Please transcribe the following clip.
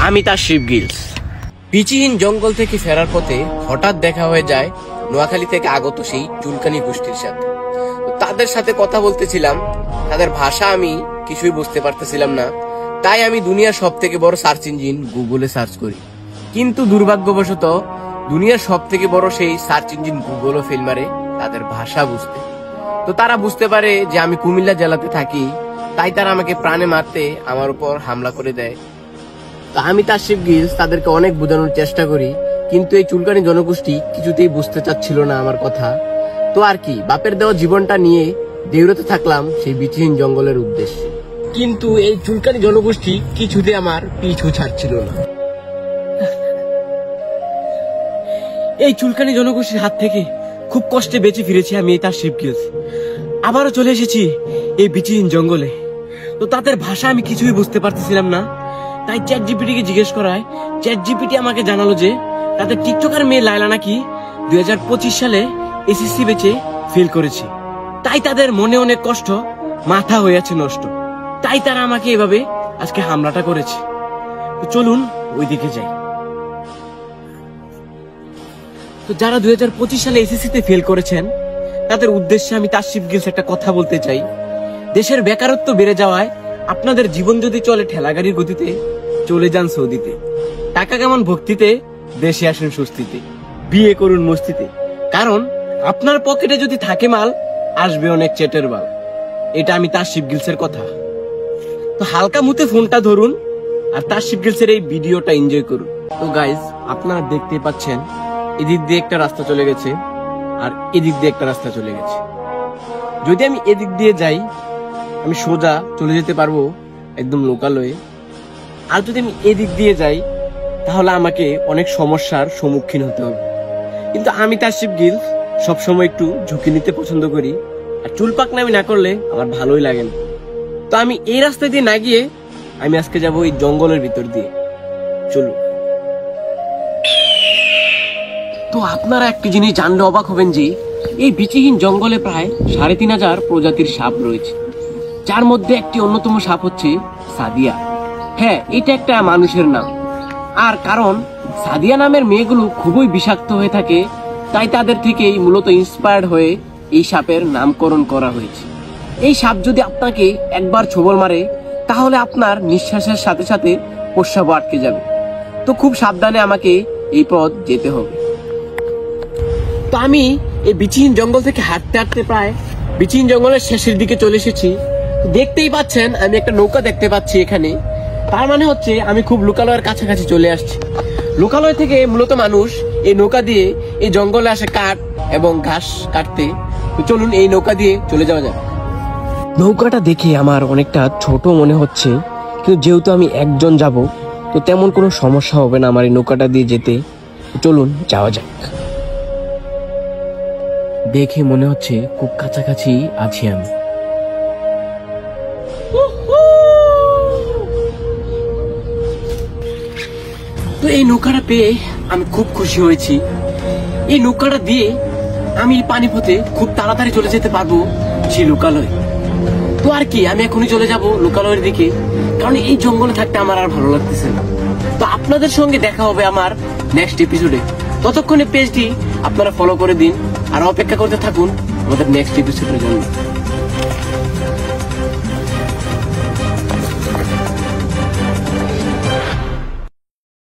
আমি তাশরিফ গিলস। পিচিহীন জঙ্গল থেকে ফেরার পথে হঠাৎ দেখা হয়ে যায় নোয়াখালী থেকে আগত সেই চুলকানি গোষ্ঠীর সাথে। তাদের সাথে কথা বলতেছিলাম, তাদের ভাষা আমি কিছুই বুঝতে পারতেছিলাম না। তাই আমি দুনিয়ার সব থেকে বড় সার্চ ইঞ্জিন গুগলে সার্চ করি, কিন্তু দুর্ভাগ্যবশত দুনিয়ার সব থেকে বড় সেই সার্চ ইঞ্জিন গুগলও ফেল মারে তাদের ভাষা বুঝতে। তো তারা বুঝতে পারে যে আমি কুমিল্লা জেলাতে থাকি, তাই তারা আমাকে প্রাণে মারতে আমার উপর হামলা করে দেয়। তো আমি তাশরিফ গিলস তাদেরকে অনেক বোঝানোর চেষ্টা করি, কিন্তু এই চুলকানি জনগোষ্ঠী কিছুতেই বুঝতে চাচ্ছিল না আমার কথা। তো আর কি, বাপের দেওয়া জীবনটা নিয়ে দৌড়াতে থাকলাম সেই বিচিহীন জঙ্গলের উদ্দেশ্যে। কিন্তু এই চুলকানি জনগোষ্ঠী কিছুতে আমার পিছু ছাড়ছিল না। এই চুলকানি জনগোষ্ঠীর হাত থেকে খুব কষ্টে বেঁচে ফিরেছি আমি এই তাশরিফ গিলস। আবারও চলে এসেছি এই বিচিহীন জঙ্গলে। তো তাদের ভাষা আমি কিছুই বুঝতে পারতেছিলাম না, তাই চ্যাট জিপিটি কে জিজ্ঞেস করায় চ্যাট জিপিটি আমাকে জানালো যে তাদের টিকটকার মেয়ে লায়লা নাকি 2025 সালে এসএসসি বেচে ফেল করেছে, তাই তাদের মনে অনেক কষ্ট, মাথা হয়ে আছে নষ্ট, তাই তারা আমাকে এভাবে আজকে হামলাটা করেছে। তো চলুন ওইদিকে যাই। তো যারা 2025 সালে এসএসসি তে ফেল করেছেন তাদের উদ্দেশ্যে আমি তাশরিফ গিলস একটা কথা বলতে চাই। দেশের বেকারত্ব বেড়ে যাওয়ায় আপনাদের জীবন যদি চলে ঠেলাগাড়ির গতিতে, চলে যান সৌদিতে। টাকা কেমন ভক্তিতে, দেশে আসুন স্বস্তিতে। বিয়ে করুন মস্তিতে, কারণ আপনার পকেটে যদি থাকে মাল, আসবে অনেক চেটের বাল। এটা আমি তাশরিফ গিলসের কথা। তো হালকা মুতে ফোনটা ধরুন আর তাশরিফ গিলসের এই ভিডিওটা এনজয় করুন। তো গাইজ, আপনারা দেখতে পাচ্ছেন এদিক দিয়ে একটা রাস্তা চলে গেছে আর এদিক দিয়ে একটা রাস্তা চলে গেছে। যদি আমি এদিক দিয়ে যাই, আমি সোজা চলে যেতে পারবো একদম লোকালয়ে। আর যদি আমি এদিক দিয়ে যাই, তাহলে আমাকে অনেক সমস্যার সম্মুখীন হতে হবে। কিন্তু আমি তাশরিফ গিলস সবসময় একটু ঝুঁকি নিতে পছন্দ করি, আর চুল পাকনামি না করলে আমার ভালোই লাগে না। তো আমি এই রাস্তা দিয়ে না গিয়ে আমি আজকে যাব এই জঙ্গলের ভিতর দিয়ে। চলুন। তো আপনারা একটি জিনিস জানলে অবাক হবেন যে এই বিচিহীন জঙ্গলে প্রায় 3500 প্রজাতির সাপ রয়েছে, যার মধ্যে একটি অন্যতম সাপ হচ্ছে সাদিয়া। হ্যাঁ, এটা একটা মানুষের নাম। আর কারণ সাদিয়া নামের মেয়েগুলো খুবই বিষাক্ত হয়ে থাকে, তাই তাদের থেকেই মূলত ইন্সপায়ার্ড হয়ে এই সাপের নামকরণ করা হয়েছে। এই সাপ যদি আপনাকে একবার ছোবল মারে, তাহলে আপনার নিঃশ্বাসের সাথে সাথে প্রস্রাবও আটকে যাবে। তো খুব সাবধানে আমাকে এই পথ যেতে হবে। তো আমি এই বিচিহীন জঙ্গল থেকে হাঁটতে হাঁটতে প্রায় বিচিহীন জঙ্গলের শেষের দিকে চলে এসেছি। দেখতেই পাচ্ছেন আমি একটা নৌকা দেখতে পাচ্ছি এখানে, তার মানে হচ্ছে আমি খুব লোকালয়ের কাছাকাছি চলে আসছি। লোকালয় থেকে মূলত মানুষ এই নৌকা দিয়ে এই জঙ্গলে আসে কাঠ এবং ঘাস কাটতে। তো চলুন এই নৌকা দিয়ে চলে যাওয়া যাক। নৌকাটা দেখে আমার অনেকটা ছোট মনে হচ্ছে, কিন্তু যেহেতু আমি একজন যাব, তো তেমন কোনো সমস্যা হবে না আমার এই নৌকাটা দিয়ে যেতে। চলুন যাওয়া যাক। দেখে মনে হচ্ছে খুব কাছাকাছি আছি আমি। তো এই নৌকাটা পেয়ে আমি খুব খুশি হয়েছি। এই নৌকাটা দিয়ে আমি পানিপথে খুব তাড়াতাড়ি চলে যেতে পারবো সেই লোকালয়। তো আর কি, আমি এখনই চলে যাব লোকালয়ের দিকে, কারণ এই জঙ্গলে থাকতে আমার আর ভালো লাগতেছে না। তো আপনাদের সঙ্গে দেখা হবে আমার নেক্সট এপিসোডে। ততক্ষণে পেজটি আপনারা ফলো করে দিন আর অপেক্ষা করতে থাকুন আমাদের নেক্সট এপিসোডের জন্য।